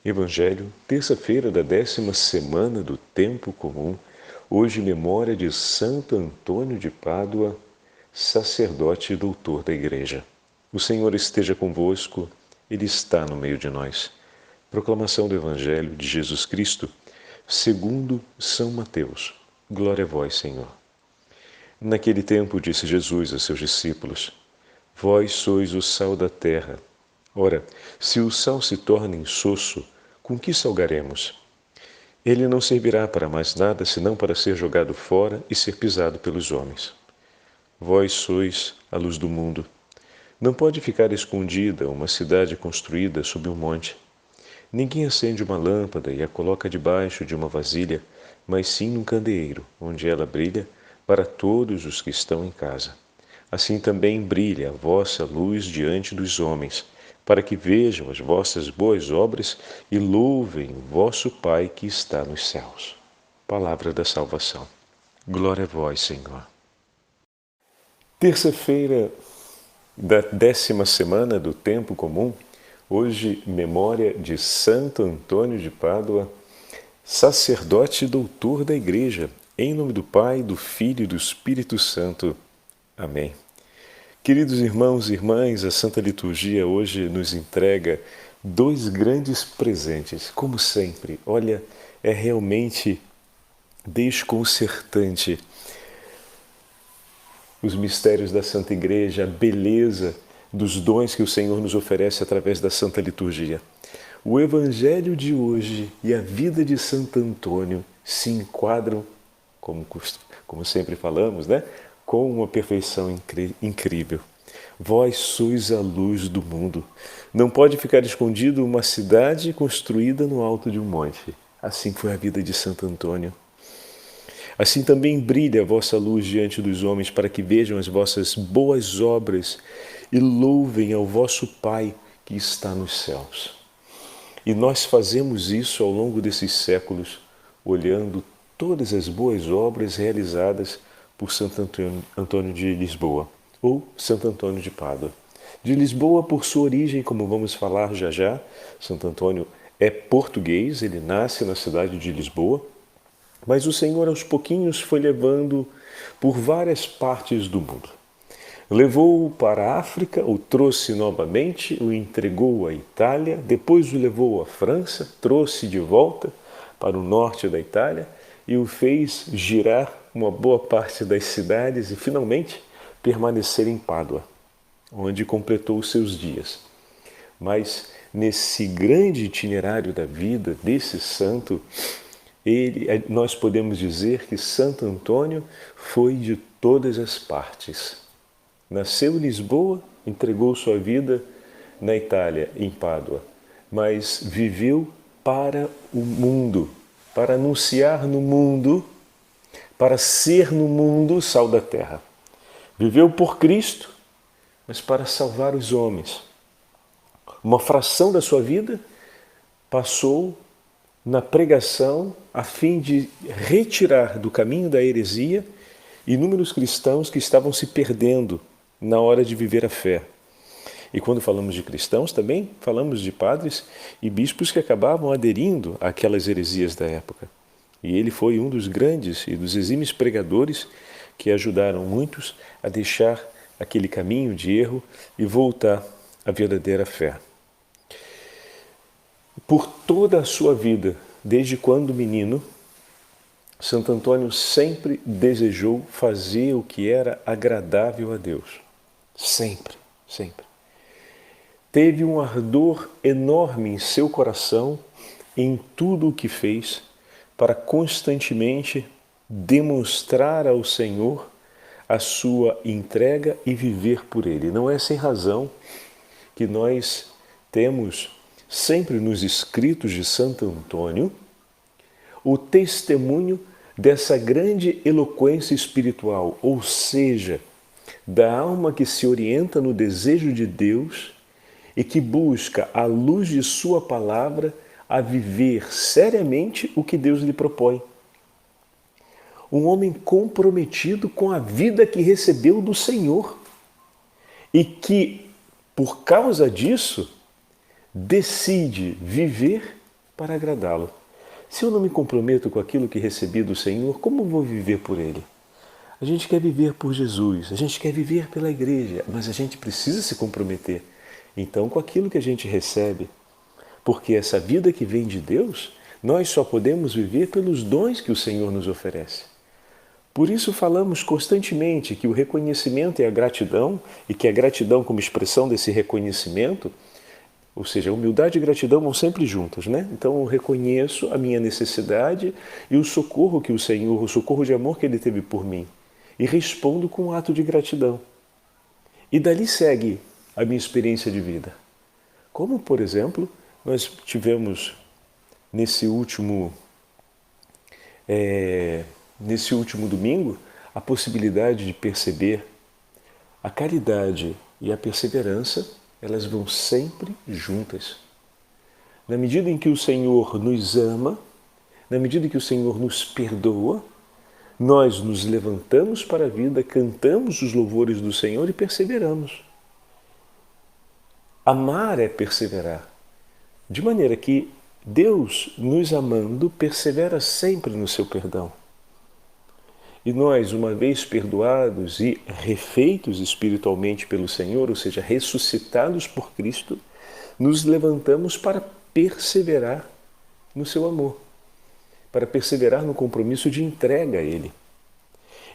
Evangelho, terça-feira da 10ª semana do Tempo Comum, hoje memória de Santo Antônio de Pádua, sacerdote e doutor da Igreja. O Senhor esteja convosco, Ele está no meio de nós. Proclamação do Evangelho de Jesus Cristo, segundo São Mateus. Glória a vós, Senhor. Naquele tempo disse Jesus a seus discípulos: Vós sois o sal da terra. Ora, se o sal se torna insosso, com que salgaremos? Ele não servirá para mais nada, senão para ser jogado fora e ser pisado pelos homens. Vós sois a luz do mundo. Não pode ficar escondida uma cidade construída sob um monte. Ninguém acende uma lâmpada e a coloca debaixo de uma vasilha, mas sim num candeeiro, onde ela brilha para todos os que estão em casa. Assim também brilha a vossa luz diante dos homens, para que vejam as vossas boas obras e louvem o vosso Pai que está nos céus. Palavra da salvação. Glória a vós, Senhor. Terça-feira da 10ª semana do Tempo Comum, hoje memória de Santo Antônio de Pádua, sacerdote e doutor da Igreja, em nome do Pai, do Filho e do Espírito Santo. Amém. Queridos irmãos e irmãs, a Santa Liturgia hoje nos entrega dois grandes presentes, como sempre. Olha, é realmente desconcertante os mistérios da Santa Igreja, a beleza dos dons que o Senhor nos oferece através da Santa Liturgia. O Evangelho de hoje e a vida de Santo Antônio se enquadram, como sempre falamos, né? Com uma perfeição incrível. Vós sois a luz do mundo. Não pode ficar escondido uma cidade construída no alto de um monte. Assim foi a vida de Santo Antônio. Assim também brilha a vossa luz diante dos homens, para que vejam as vossas boas obras e louvem ao vosso Pai que está nos céus. E nós fazemos isso ao longo desses séculos, olhando todas as boas obras realizadas por Santo Antônio de Lisboa, ou Santo Antônio de Pádua. De Lisboa por sua origem, como vamos falar já já, Santo Antônio é português, ele nasce na cidade de Lisboa, mas o Senhor aos pouquinhos foi levando por várias partes do mundo. Levou-o para a África, o trouxe novamente, o entregou à Itália, depois o levou à França, trouxe de volta para o norte da Itália e o fez girar uma boa parte das cidades e finalmente permanecer em Pádua, onde completou os seus dias. Mas nesse grande itinerário da vida desse santo, nós podemos dizer que Santo Antônio foi de todas as partes. Nasceu em Lisboa, entregou sua vida na Itália, em Pádua, mas viveu para o mundo, para anunciar no mundo, para ser no mundo sal da terra. Viveu por Cristo, mas para salvar os homens. Uma fração da sua vida passou na pregação a fim de retirar do caminho da heresia inúmeros cristãos que estavam se perdendo na hora de viver a fé. E quando falamos de cristãos, também falamos de padres e bispos que acabavam aderindo àquelas heresias da época. E ele foi um dos grandes e dos exímios pregadores que ajudaram muitos a deixar aquele caminho de erro e voltar à verdadeira fé. Por toda a sua vida, desde quando menino, Santo Antônio sempre desejou fazer o que era agradável a Deus. Sempre, sempre. Teve um ardor enorme em seu coração, em tudo o que fez, para constantemente demonstrar ao Senhor a sua entrega e viver por Ele. Não é sem razão que nós temos sempre nos escritos de Santo Antônio o testemunho dessa grande eloquência espiritual, ou seja, da alma que se orienta no desejo de Deus e que busca, à luz de sua palavra, a viver seriamente o que Deus lhe propõe. Um homem comprometido com a vida que recebeu do Senhor e que, por causa disso, decide viver para agradá-lo. Se eu não me comprometo com aquilo que recebi do Senhor, como vou viver por Ele? A gente quer viver por Jesus, a gente quer viver pela igreja, mas a gente precisa se comprometer, então, com aquilo que a gente recebe. Porque essa vida que vem de Deus, nós só podemos viver pelos dons que o Senhor nos oferece. Por isso falamos constantemente que o reconhecimento e a gratidão, e que a gratidão como expressão desse reconhecimento, ou seja, a humildade e a gratidão vão sempre juntas, né? Então eu reconheço a minha necessidade e o socorro que o Senhor, o socorro de amor que Ele teve por mim, e respondo com um ato de gratidão. E dali segue a minha experiência de vida. Como, por exemplo, nós tivemos nesse último domingo a possibilidade de perceber a caridade e a perseverança, elas vão sempre juntas. Na medida em que o Senhor nos ama, na medida em que o Senhor nos perdoa, nós nos levantamos para a vida, cantamos os louvores do Senhor e perseveramos. Amar é perseverar. De maneira que Deus, nos amando, persevera sempre no seu perdão. E nós, uma vez perdoados e refeitos espiritualmente pelo Senhor, ou seja, ressuscitados por Cristo, nos levantamos para perseverar no seu amor, para perseverar no compromisso de entrega a Ele.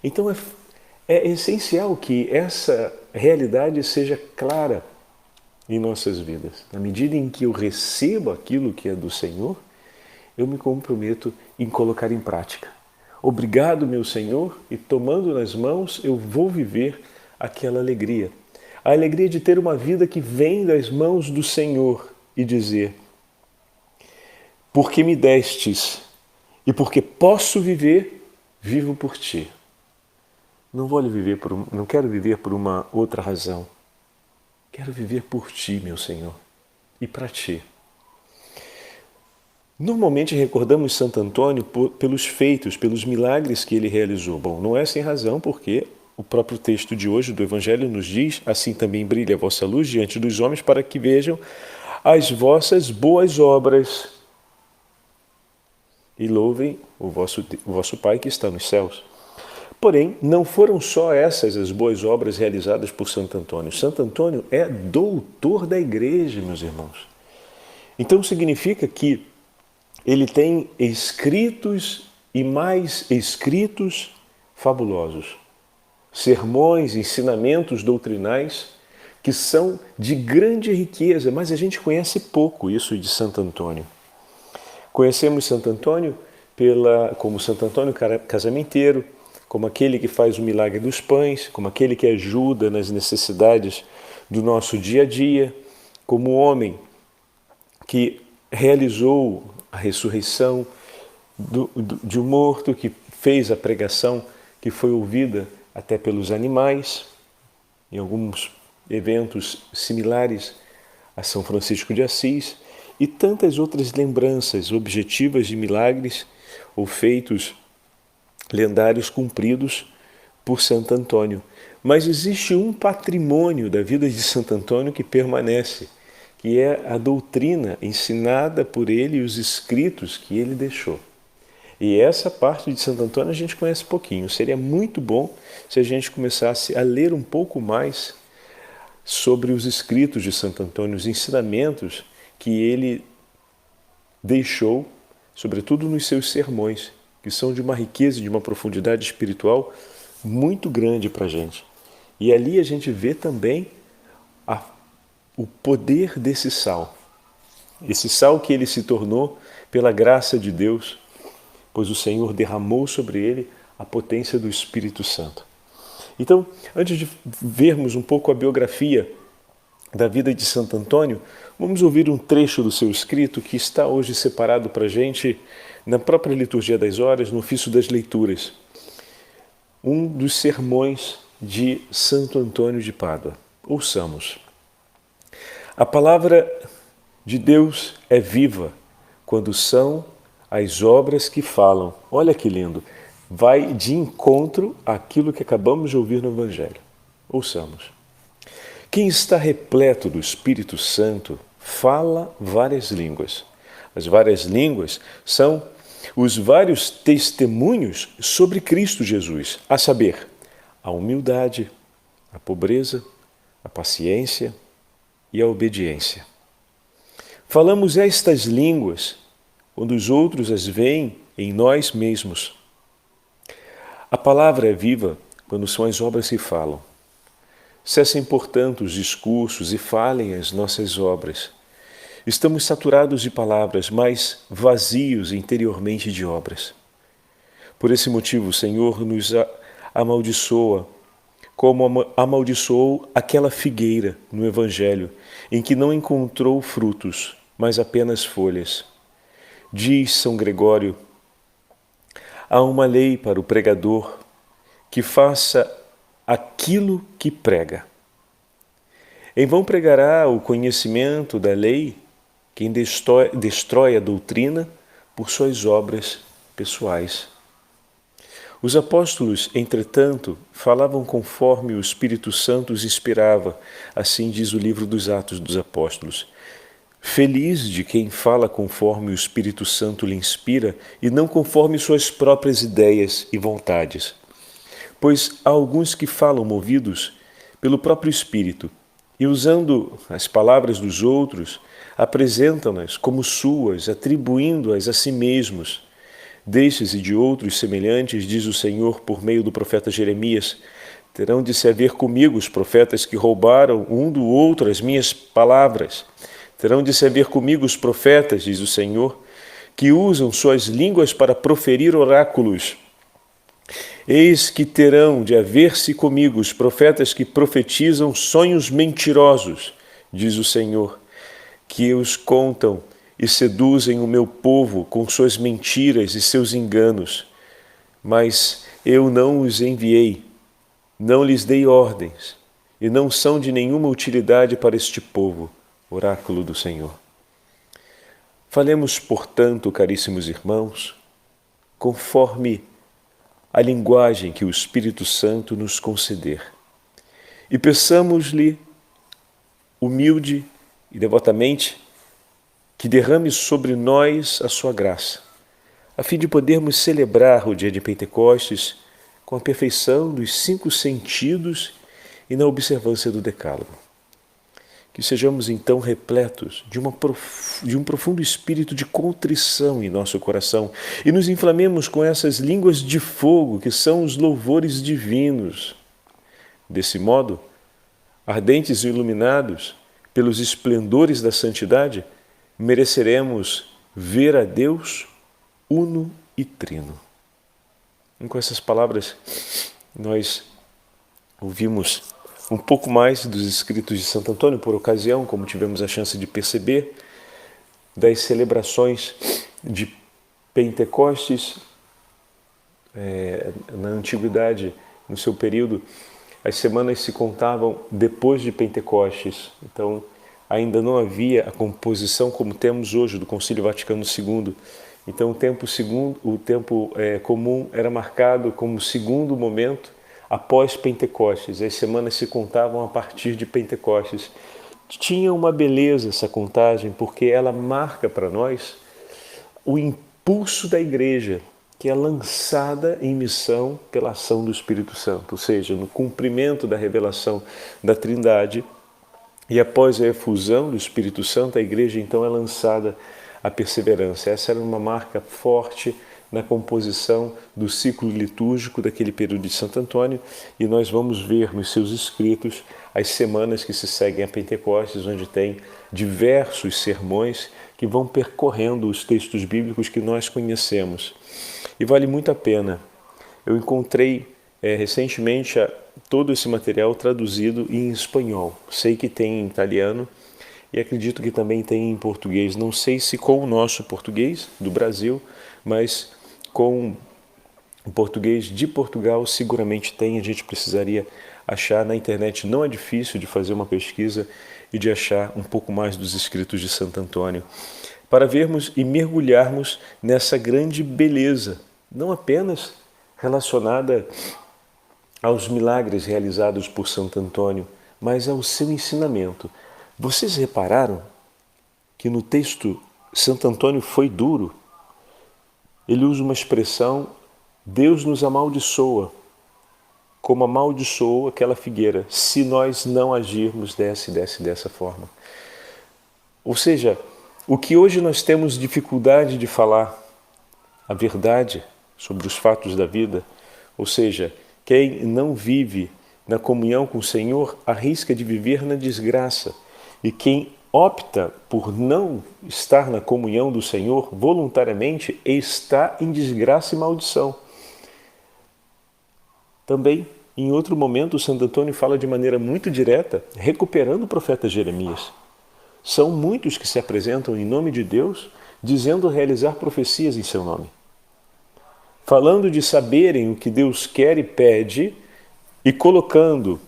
Então é essencial que essa realidade seja clara em nossas vidas. Na medida em que eu recebo aquilo que é do Senhor, eu me comprometo em colocar em prática. Obrigado, meu Senhor, e tomando nas mãos, eu vou viver aquela alegria. A alegria de ter uma vida que vem das mãos do Senhor e dizer: porque me destes e porque posso viver, vivo por ti. Não quero viver por uma outra razão. Quero viver por ti, meu Senhor, e para ti. Normalmente recordamos Santo Antônio pelos feitos, pelos milagres que ele realizou. Bom, não é sem razão, porque o próprio texto de hoje do Evangelho nos diz: assim também brilha a vossa luz diante dos homens, para que vejam as vossas boas obras e louvem o vosso Pai que está nos céus. Porém, não foram só essas as boas obras realizadas por Santo Antônio. Santo Antônio é doutor da Igreja, meus irmãos. Então significa que ele tem escritos e mais escritos fabulosos. Sermões, ensinamentos doutrinais que são de grande riqueza, mas a gente conhece pouco isso de Santo Antônio. Conhecemos Santo Antônio como Santo Antônio casamenteiro, como aquele que faz o milagre dos pães, como aquele que ajuda nas necessidades do nosso dia a dia, como o homem que realizou a ressurreição de um morto, que fez a pregação que foi ouvida até pelos animais, em alguns eventos similares a São Francisco de Assis, e tantas outras lembranças objetivas de milagres ou feitos lendários cumpridos por Santo Antônio. Mas existe um patrimônio da vida de Santo Antônio que permanece, que é a doutrina ensinada por ele e os escritos que ele deixou. E essa parte de Santo Antônio a gente conhece pouquinho. Seria muito bom se a gente começasse a ler um pouco mais sobre os escritos de Santo Antônio, os ensinamentos que ele deixou, sobretudo nos seus sermões, que são de uma riqueza e de uma profundidade espiritual muito grande para a gente. E ali a gente vê também o poder desse sal. Esse sal que ele se tornou pela graça de Deus, pois o Senhor derramou sobre ele a potência do Espírito Santo. Então, antes de vermos um pouco a biografia da vida de Santo Antônio, vamos ouvir um trecho do seu escrito que está hoje separado para a gente na própria liturgia das horas, no ofício das leituras. Um dos sermões de Santo Antônio de Pádua. Ouçamos. A palavra de Deus é viva quando são as obras que falam. Olha que lindo. Vai de encontro àquilo que acabamos de ouvir no Evangelho. Ouçamos. Quem está repleto do Espírito Santo fala várias línguas, As várias línguas são os vários testemunhos sobre Cristo Jesus, a saber, a humildade, a pobreza, a paciência e a obediência. Falamos estas línguas quando os outros as veem em nós mesmos. A palavra é viva quando suas obras se falam. Cessem, portanto, os discursos e falem as nossas obras. Estamos saturados de palavras, mas vazios interiormente de obras. Por esse motivo, o Senhor nos amaldiçoa, como amaldiçoou aquela figueira no Evangelho, em que não encontrou frutos, mas apenas folhas. Diz São Gregório: há uma lei para o pregador que faça aquilo que prega. Em vão pregará o conhecimento da lei quem destrói a doutrina por suas obras pessoais. Os apóstolos, entretanto, falavam conforme o Espírito Santo os inspirava, assim diz o livro dos Atos dos Apóstolos. Feliz de quem fala conforme o Espírito Santo lhe inspira e não conforme suas próprias ideias e vontades. Pois há alguns que falam movidos pelo próprio Espírito e, usando as palavras dos outros, apresentam-nas como suas, atribuindo-as a si mesmos. Destes e de outros semelhantes, diz o Senhor por meio do profeta Jeremias, terão de se haver comigo os profetas que roubaram um do outro as minhas palavras. Terão de se haver comigo os profetas, diz o Senhor, que usam suas línguas para proferir oráculos. Eis que terão de haver-se comigo os profetas que profetizam sonhos mentirosos, diz o Senhor, que os contam e seduzem o meu povo com suas mentiras e seus enganos. Mas eu não os enviei, não lhes dei ordens, e não são de nenhuma utilidade para este povo. Oráculo do Senhor. Falemos, portanto, caríssimos irmãos, conforme a linguagem que o Espírito Santo nos conceder. E peçamos-lhe, humilde e devotamente, que derrame sobre nós a sua graça, a fim de podermos celebrar o dia de Pentecostes com a perfeição dos 5 sentidos e na observância do Decálogo. Que sejamos então repletos de um profundo espírito de contrição em nosso coração e nos inflamemos com essas línguas de fogo que são os louvores divinos. Desse modo, ardentes e iluminados pelos esplendores da santidade, mereceremos ver a Deus uno e trino. E com essas palavras, nós ouvimos um pouco mais dos escritos de Santo Antônio, por ocasião, como tivemos a chance de perceber, das celebrações de Pentecostes. Na Antiguidade, no seu período, as semanas se contavam depois de Pentecostes. Então, ainda não havia a composição como temos hoje do Concílio Vaticano II. Então, o tempo comum era marcado como segundo momento após Pentecostes. As semanas se contavam a partir de Pentecostes. Tinha uma beleza essa contagem, porque ela marca para nós o impulso da Igreja, que é lançada em missão pela ação do Espírito Santo, ou seja, no cumprimento da revelação da Trindade. E após a efusão do Espírito Santo, a Igreja então é lançada à perseverança. Essa era uma marca forte na composição do ciclo litúrgico daquele período de Santo Antônio, e nós vamos ver nos seus escritos as semanas que se seguem a Pentecostes, onde tem diversos sermões que vão percorrendo os textos bíblicos que nós conhecemos. E vale muito a pena. Eu encontrei recentemente todo esse material traduzido em espanhol. Sei que tem em italiano e acredito que também tem em português. Não sei se com o nosso português do Brasil, mas com o português de Portugal seguramente tem. A gente precisaria achar na internet. Não é difícil de fazer uma pesquisa e de achar um pouco mais dos escritos de Santo Antônio, para vermos e mergulharmos nessa grande beleza, não apenas relacionada aos milagres realizados por Santo Antônio, mas ao seu ensinamento. Vocês repararam que no texto Santo Antônio foi duro. Ele usa uma expressão: Deus nos amaldiçoa, como amaldiçoou aquela figueira, se nós não agirmos dessa forma. Ou seja, o que hoje nós temos dificuldade de falar, a verdade sobre os fatos da vida, ou seja, quem não vive na comunhão com o Senhor arrisca de viver na desgraça, e quem opta por não estar na comunhão do Senhor voluntariamente está em desgraça e maldição. Também, em outro momento, Santo Antônio fala de maneira muito direta, recuperando o profeta Jeremias. São muitos que se apresentam em nome de Deus, dizendo realizar profecias em seu nome. Falando de saberem o que Deus quer e pede, e colocando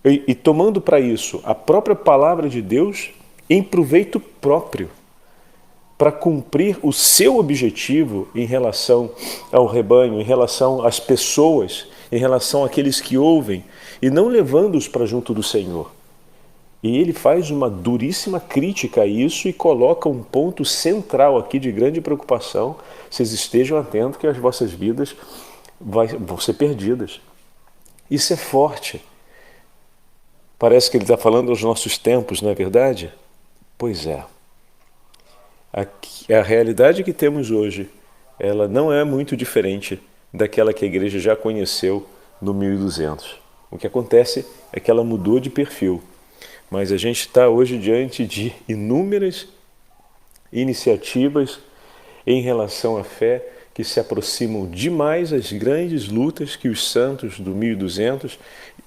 e tomando para isso a própria palavra de Deus em proveito próprio, para cumprir o seu objetivo em relação ao rebanho, em relação às pessoas, em relação àqueles que ouvem, e não levando-os para junto do Senhor. E ele faz uma duríssima crítica a isso e coloca um ponto central aqui de grande preocupação: vocês estejam atentos que as vossas vidas vão ser perdidas. Isso é forte. Parece que ele está falando aos nossos tempos, não é verdade? Pois é. A realidade que temos hoje, ela não é muito diferente daquela que a igreja já conheceu no 1200. O que acontece é que ela mudou de perfil. Mas a gente está hoje diante de inúmeras iniciativas em relação à fé que se aproximam demais às grandes lutas que os santos do 1200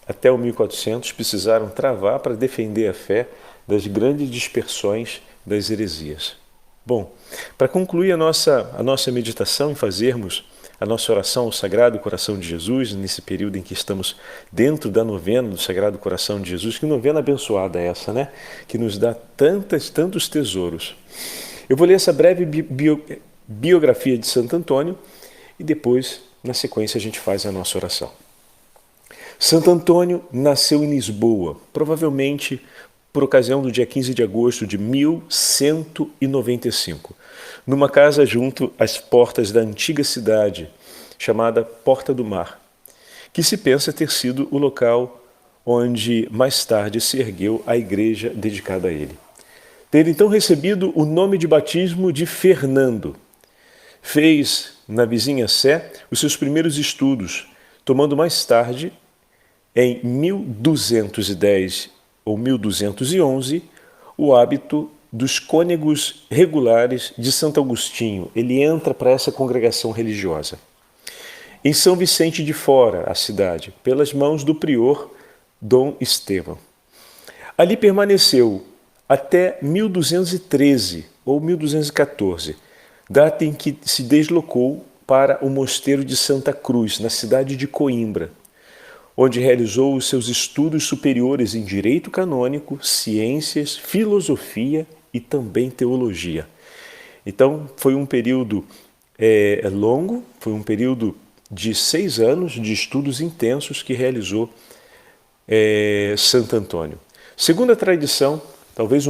até o 1400 precisaram travar para defender a fé das grandes dispersões das heresias. Bom, para concluir a nossa meditação e fazermos a nossa oração ao Sagrado Coração de Jesus, nesse período em que estamos dentro da novena do Sagrado Coração de Jesus, que novena abençoada é essa, né? Que nos dá tantos tesouros. Eu vou ler essa breve biografia de Santo Antônio e depois, na sequência, a gente faz a nossa oração. Santo Antônio nasceu em Lisboa, provavelmente por ocasião do dia 15 de agosto de 1195, numa casa junto às portas da antiga cidade, chamada Porta do Mar, que se pensa ter sido o local onde mais tarde se ergueu a igreja dedicada a ele. Tendo então recebido o nome de batismo de Fernando, fez na vizinha Sé os seus primeiros estudos, tomando mais tarde, em 1210 ou 1211, o hábito dos cônegos regulares de Santo Agostinho. Ele entra para essa congregação religiosa. Em São Vicente de Fora, a cidade, pelas mãos do prior Dom Estevão. Ali permaneceu até 1213 ou 1214, data em que se deslocou para o mosteiro de Santa Cruz, na cidade de Coimbra, onde realizou os seus estudos superiores em direito canônico, ciências, filosofia e também teologia. Então, foi um período longo, foi um período de 6 anos de estudos intensos que realizou Santo Antônio. Segundo a tradição, talvez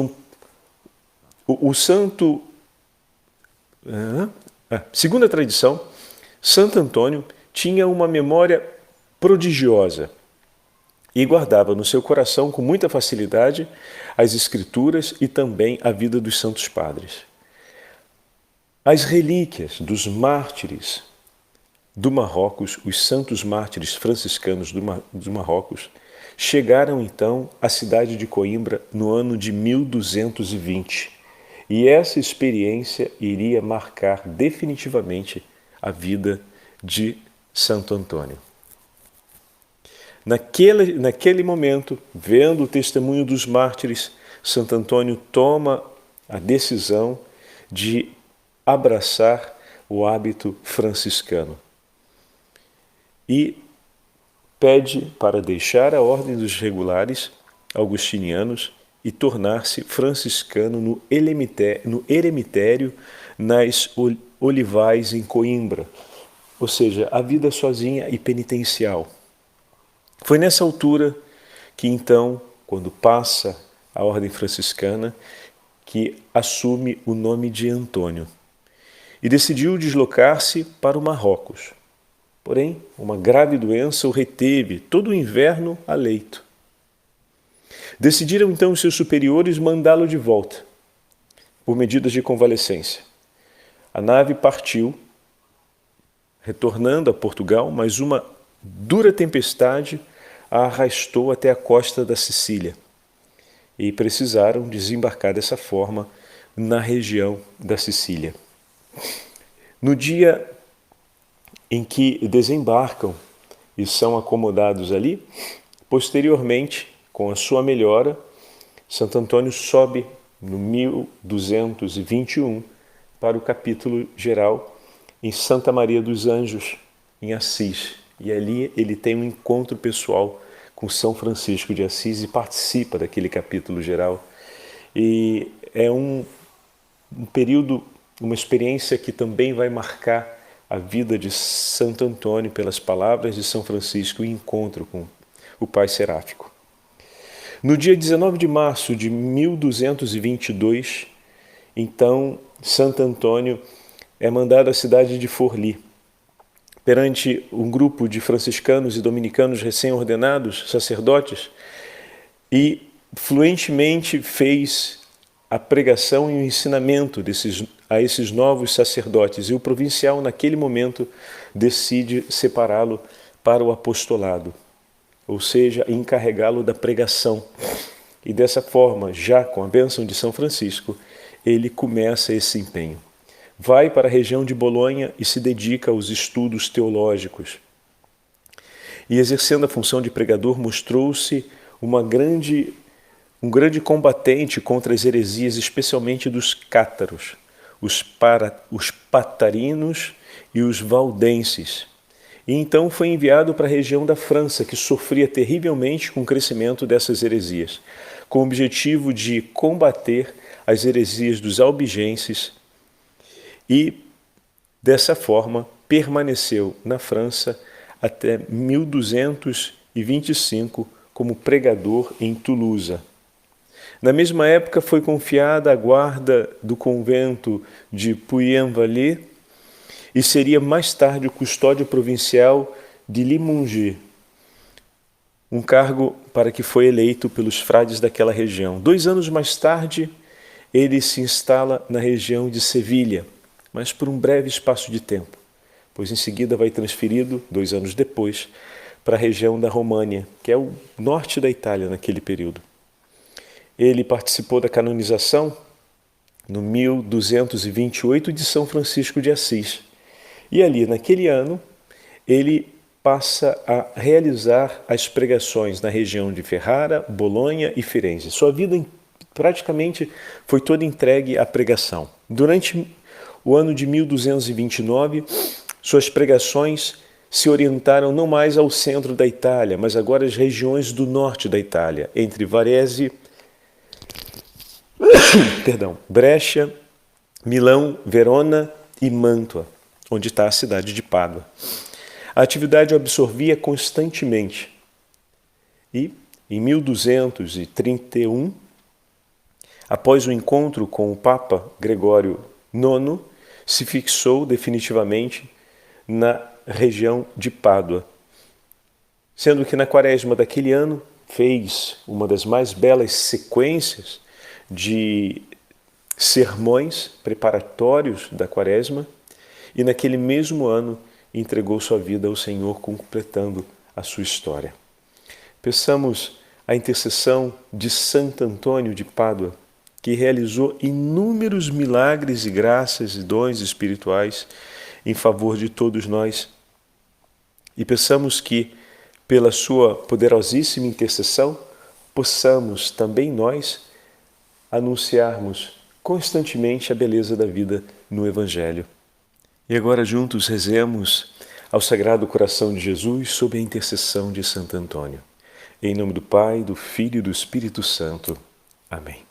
segundo a tradição, Santo Antônio tinha uma memória prodigiosa e guardava no seu coração com muita facilidade as Escrituras e também a vida dos santos padres. As relíquias dos mártires do Marrocos, os santos mártires franciscanos do Marrocos, chegaram então à cidade de Coimbra no ano de 1220. E essa experiência iria marcar definitivamente a vida de Santo Antônio. Naquele momento, vendo o testemunho dos mártires, Santo Antônio toma a decisão de abraçar o hábito franciscano e pede para deixar a ordem dos regulares augustinianos e tornar-se franciscano no eremitério nas Olivais, em Coimbra, ou seja, a vida sozinha e penitencial. Foi nessa altura que então, quando passa a ordem franciscana, que assume o nome de Antônio e decidiu deslocar-se para o Marrocos. Porém, uma grave doença o reteve todo o inverno a leito. Decidiram então os seus superiores mandá-lo de volta, por medidas de convalescência. A nave partiu, retornando a Portugal, mas uma dura tempestade a arrastou até a costa da Sicília e precisaram desembarcar dessa forma na região da Sicília. No dia em que desembarcam e são acomodados ali, posteriormente, com a sua melhora, Santo Antônio sobe no 1221 para o capítulo geral em Santa Maria dos Anjos, em Assis. E ali ele tem um encontro pessoal com São Francisco de Assis e participa daquele capítulo geral. E é um período, uma experiência que também vai marcar a vida de Santo Antônio pelas palavras de São Francisco e encontro com o Pai Seráfico. No dia 19 de março de 1222, então, Santo Antônio é mandado à cidade de Forli, perante um grupo de franciscanos e dominicanos recém-ordenados, sacerdotes, e fluentemente fez a pregação e o ensinamento a esses novos sacerdotes. E o provincial, naquele momento, decide separá-lo para o apostolado, ou seja, encarregá-lo da pregação. E dessa forma, já com a bênção de São Francisco, ele começa esse empenho. Vai para a região de Bolonha e se dedica aos estudos teológicos. E exercendo a função de pregador, mostrou-se um grande combatente contra as heresias, especialmente dos cátaros, os patarinos e os valdenses. E então foi enviado para a região da França, que sofria terrivelmente com o crescimento dessas heresias, com o objetivo de combater as heresias dos albigenses, e dessa forma permaneceu na França até 1225 como pregador em Toulouse. Na mesma época foi confiada a guarda do convento de Puy-en-Velay e seria mais tarde o custódio provincial de Limoges, um cargo para que foi eleito pelos frades daquela região. 2 anos mais tarde, ele se instala na região de Sevilha, mas por um breve espaço de tempo, pois em seguida vai transferido, 2 anos depois, para a região da România, que é o norte da Itália naquele período. Ele participou da canonização no 1228 de São Francisco de Assis. E ali, naquele ano, ele passa a realizar as pregações na região de Ferrara, Bolonha e Firenze. Sua vida praticamente foi toda entregue à pregação. Durante o ano de 1229, suas pregações se orientaram não mais ao centro da Itália, mas agora às regiões do norte da Itália, entre Varese, Brescia, Milão, Verona e Mantua, onde está a cidade de Pádua. A atividade o absorvia constantemente. E, em 1231, após o encontro com o Papa Gregório IX, se fixou definitivamente na região de Pádua, sendo que na quaresma daquele ano fez uma das mais belas sequências de sermões preparatórios da quaresma e naquele mesmo ano entregou sua vida ao Senhor, completando a sua história. Peçamos a intercessão de Santo Antônio de Pádua, que realizou inúmeros milagres e graças e dons espirituais em favor de todos nós. E peçamos que, pela sua poderosíssima intercessão, possamos também nós anunciarmos constantemente a beleza da vida no Evangelho. E agora juntos rezemos ao Sagrado Coração de Jesus sob a intercessão de Santo Antônio. Em nome do Pai, do Filho e do Espírito Santo. Amém.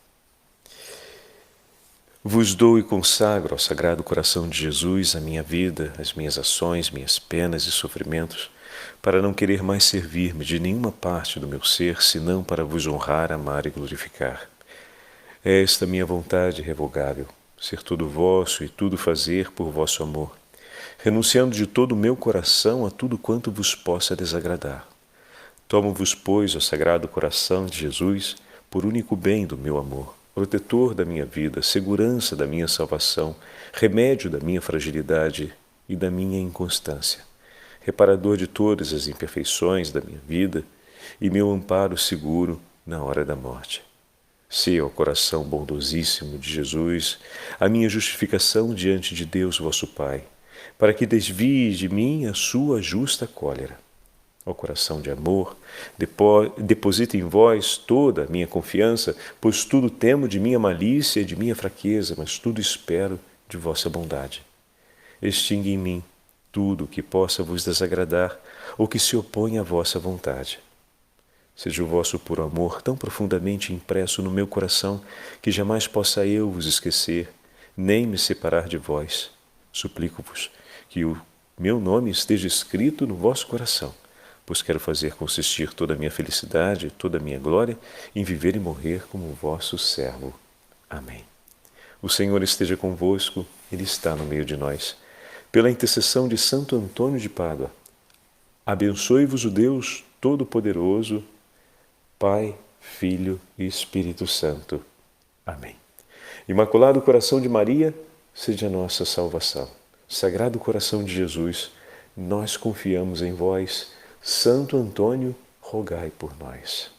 Vos dou e consagro ao Sagrado Coração de Jesus a minha vida, as minhas ações, minhas penas e sofrimentos, para não querer mais servir-me de nenhuma parte do meu ser, senão para vos honrar, amar e glorificar. É esta minha vontade irrevogável, ser tudo vosso e tudo fazer por vosso amor, renunciando de todo o meu coração a tudo quanto vos possa desagradar. Tomo-vos, pois, ó Sagrado Coração de Jesus, por único bem do meu amor, protetor da minha vida, segurança da minha salvação, remédio da minha fragilidade e da minha inconstância, reparador de todas as imperfeições da minha vida e meu amparo seguro na hora da morte. Se, ó coração bondosíssimo de Jesus, a minha justificação diante de Deus vosso Pai, para que desvie de mim a sua justa cólera. Ó coração de amor, deposita em vós toda a minha confiança, pois tudo temo de minha malícia e de minha fraqueza, mas tudo espero de vossa bondade. Extingue em mim tudo que possa vos desagradar ou que se oponha à vossa vontade. Seja o vosso puro amor tão profundamente impresso no meu coração que jamais possa eu vos esquecer, nem me separar de vós. Suplico-vos que o meu nome esteja escrito no vosso coração, pois quero fazer consistir toda a minha felicidade, toda a minha glória, em viver e morrer como vosso servo. Amém. O Senhor esteja convosco, Ele está no meio de nós. Pela intercessão de Santo Antônio de Pádua, abençoe-vos o Deus Todo-Poderoso, Pai, Filho e Espírito Santo. Amém. Imaculado Coração de Maria, seja a nossa salvação. Sagrado Coração de Jesus, nós confiamos em vós. Santo Antônio, rogai por nós.